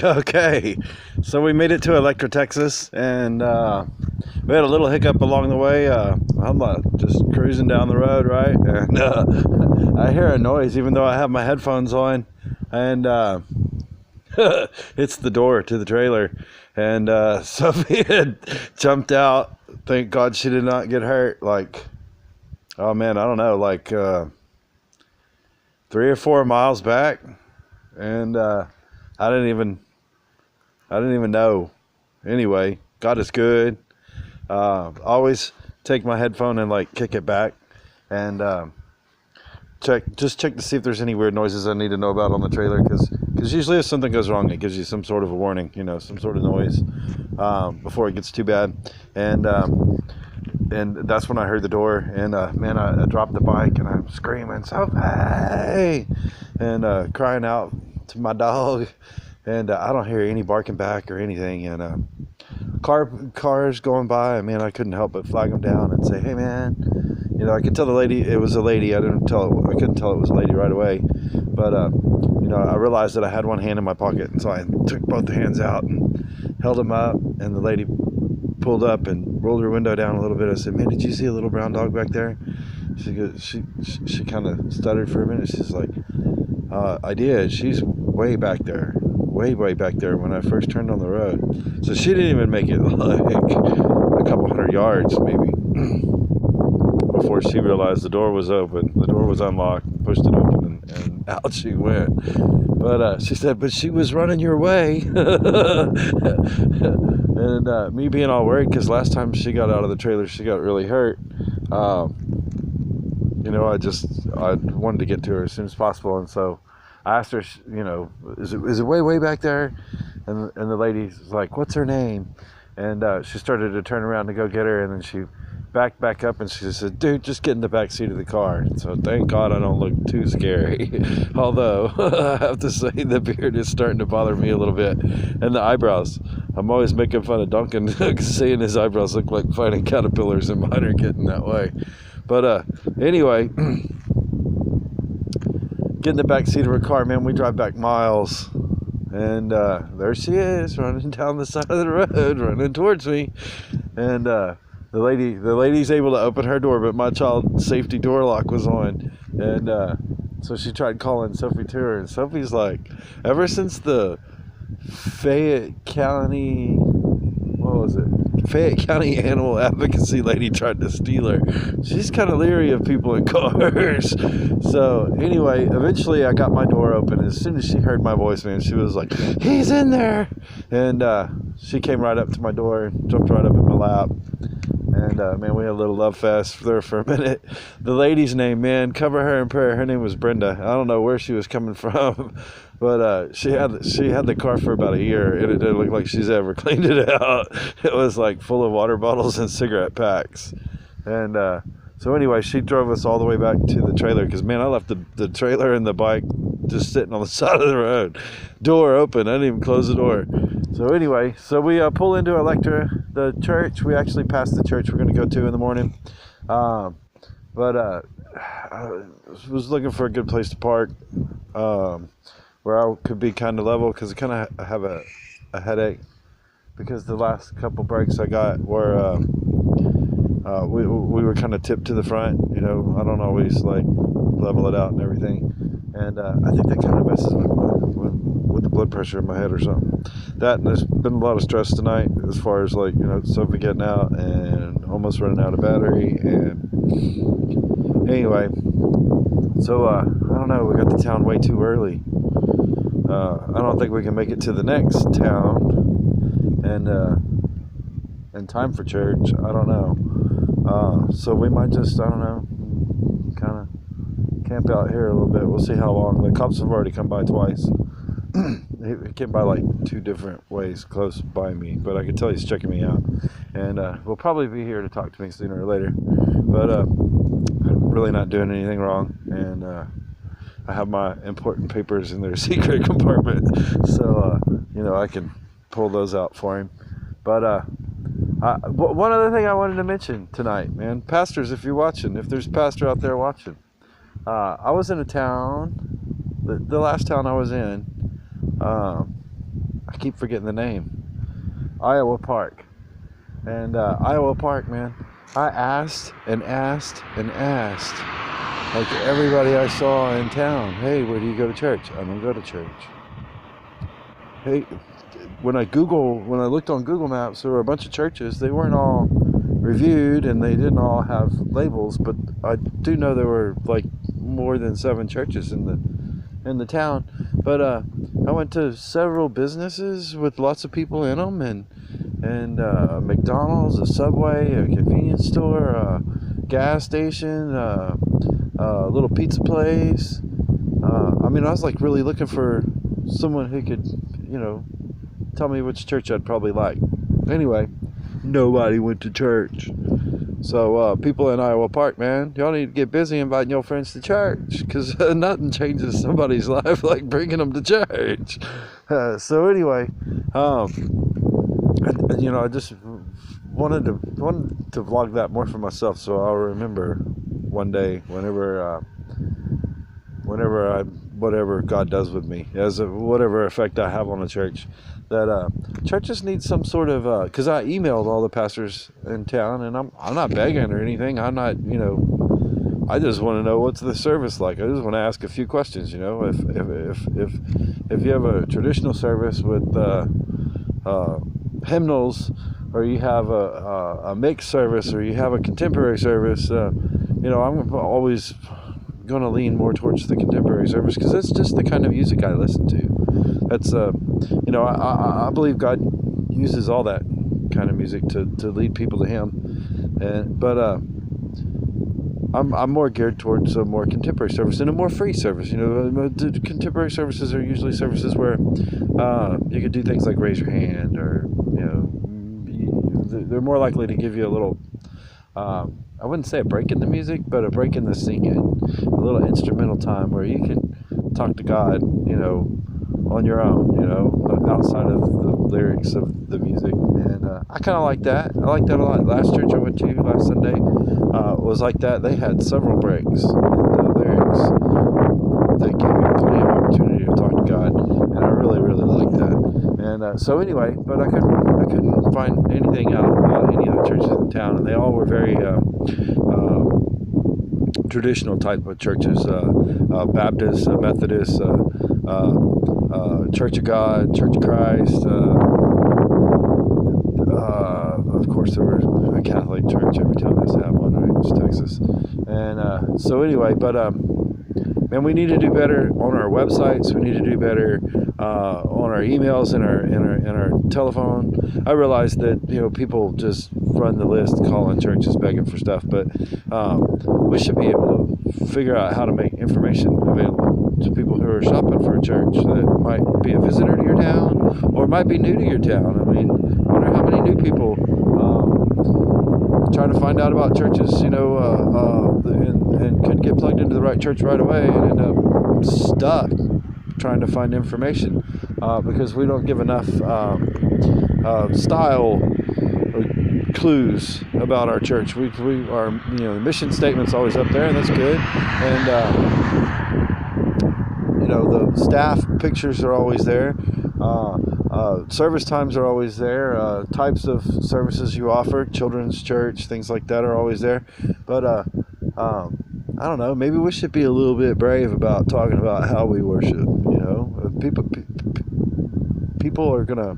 Okay, so we made it to Electra, Texas, and we had a little hiccup along the way. I'm just cruising down the road, right? And I hear a noise, even though I have my headphones on, and it's the door to the trailer. And Sophie had jumped out. Thank God she did not get hurt. Like, oh man, I don't know, like 3 or 4 miles back, and I didn't even I didn't even know. Anyway, God is good. Always take my headphone and like kick it back, and check to see if there's any weird noises I need to know about on the trailer, because usually if something goes wrong, it gives you some sort of a warning, some sort of noise before it gets too bad, and that's when I heard the door, and man, I dropped the bike and I'm screaming, Sophie, and crying out to my dog, and I don't hear any barking back or anything, and cars going by, and man, I couldn't help but flag them down and say, hey man, I could tell the lady it was a lady. I couldn't tell it was a lady right away, but I realized that I had one hand in my pocket, and so I took both hands out and held them up, and the lady pulled up and rolled her window down a little bit. I said, man, did you see a little brown dog back there? She kind of stuttered for a minute. She's like, I did. She's way back there, way back there when I first turned on the road. So she didn't even make it like a couple hundred yards maybe before she realized the door was open. The door was unlocked, pushed it open, and out she went. But she said, but she was running your way. And me being all worried, because last time she got out of the trailer, she got really hurt. I wanted to get to her as soon as possible, and so I asked her, is it way back there? And the lady's like, what's her name? And she started to turn around to go get her, and then she backed back up, and she said, dude, just get in the back seat of the car. So thank God I don't look too scary. Although I have to say the beard is starting to bother me a little bit, and the eyebrows. I'm always making fun of Duncan saying his eyebrows look like fighting caterpillars, and mine are getting that way. But anyway, get in the back seat of her car, man. We drive back miles, and there she is, running down the side of the road, running towards me. And the lady's able to open her door, but my child safety door lock was on, and so she tried calling Sophie to her, and Sophie's like, ever since the Fayette County Animal Advocacy lady tried to steal her, she's kind of leery of people in cars. So anyway, eventually I got my door open. As soon as she heard my voice, man, she was like, he's in there, and she came right up to my door and jumped right up in my lap. And man, we had a little love fest there for a minute. The lady's name, man, cover her in prayer. Her name was Brenda. I don't know where she was coming from, but she had the car for about a year, and it didn't look like she's ever cleaned it out. It was like full of water bottles and cigarette packs. And so anyway, she drove us all the way back to the trailer, because man, I left the trailer and the bike just sitting on the side of the road, door open. I didn't even close the door. So anyway, we pull into Electra, the church. We actually passed the church we're going to go to in the morning. But I was looking for a good place to park, where I could be kind of level, because I kind of have a headache, because the last couple breaks I got were we were kind of tipped to the front. I don't always like level it out and everything, and I think that kind of messes with the blood pressure in my head or something. That, and there's been a lot of stress tonight, as far as like Sophie getting out and almost running out of battery. And anyway, so I don't know, we got to town way too early. I don't think we can make it to the next town and time for church. I don't know. So we might just, I don't know, kind of camp out here a little bit. We'll see how long. The cops have already come by twice. He came by like 2 different ways close by me, but I can tell he's checking me out, and will probably be here to talk to me sooner or later. But I'm really not doing anything wrong, and I have my important papers in their secret compartment, so I can pull those out for him. But one other thing I wanted to mention tonight, man, pastors, if you're watching, if there's a pastor out there watching, I was in a town, the last town I was in. I keep forgetting the name. Iowa Park. And Iowa Park, man, I asked and asked and asked, like everybody I saw in town, hey, where do you go to church? I don't go to church. Hey, when I looked on Google Maps, there were a bunch of churches. They weren't all reviewed and they didn't all have labels, but I do know there were like more than 7 churches in the town. But I went to several businesses with lots of people in them, and McDonald's, a Subway, a convenience store, a gas station, a little pizza place. I mean, I was like really looking for someone who could, tell me which church I'd probably like. Anyway, nobody went to church. So people in Iowa Park, man, y'all need to get busy inviting your friends to church, because nothing changes somebody's life like bringing them to church. So anyway, I just wanted to vlog that more for myself, so I'll remember one day whatever God does with me, whatever effect I have on the church, that churches need some sort of, because I emailed all the pastors in town, and I'm not begging or anything. I'm not, I just want to know what's the service like. I just want to ask a few questions. If you have a traditional service with hymnals, or you have a mixed service, or you have a contemporary service, I'm always going to lean more towards the contemporary service, because that's just the kind of music I listen to. That's I believe God uses all that kind of music to lead people to Him, but I'm more geared towards a more contemporary service and a more free service. The contemporary services are usually services where you could do things like raise your hand, or they're more likely to give you a little, I wouldn't say a break in the music, but a break in the singing, a little instrumental time where you can talk to God, on your own, outside of the lyrics of the music. And I kind of like that. I like that a lot. Last church I went to last Sunday was like that. They had several breaks in the lyrics that gave you plenty of opportunity to talk to God, and I really, really like that. And so anyway, but I couldn't find anything out about any of the churches in town, and they all were very traditional type of churches, Baptist, Methodist, Church of God, Church of Christ. Of course, there was a Catholic church. Every town has to have one, right? It's Texas. And so anyway, but man, we need to do better on our websites. We need to do better on our emails and our telephone. I realize that people just run the list, calling churches, begging for stuff, but we should be able to figure out how to make information available to people who are shopping for a church that might be a visitor to your town or might be new to your town. I mean, I wonder how many new people try to find out about churches, and could get plugged into the right church right away and end up stuck trying to find information because we don't give enough style or clues about our church. We are, the mission statement's always up there, and that's good. And the staff pictures are always there. Service times are always there. Types of services you offer, children's church, things like that are always there. But I don't know. Maybe we should be a little bit brave about talking about how we worship. People are gonna.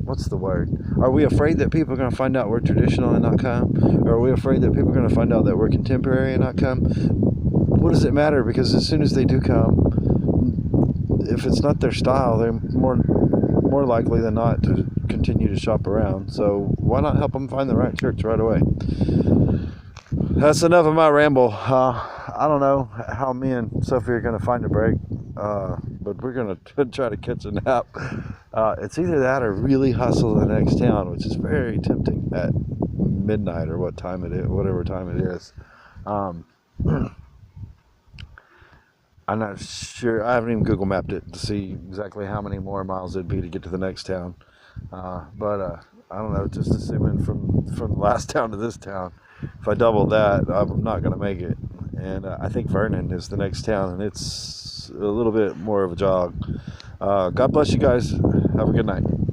What's the word? Are we afraid that people are gonna find out we're traditional and not come? Or are we afraid that people are gonna find out that we're contemporary and not come? What does it matter? Because as soon as they do come, if it's not their style, they're more likely than not to continue to shop around. So why not help them find the right church right away? That's enough of my ramble. I don't know how me and Sophie are going to find a break, but we're going to try to catch a nap. It's either that or really hustle the next town, which is very tempting at midnight or whatever time it is. I'm not sure. I haven't even Google mapped it to see exactly how many more miles it'd be to get to the next town. But I don't know, just assuming from the last town to this town, if I double that, I'm not going to make it. And I think Vernon is the next town, and it's a little bit more of a jog. God bless you guys. Have a good night.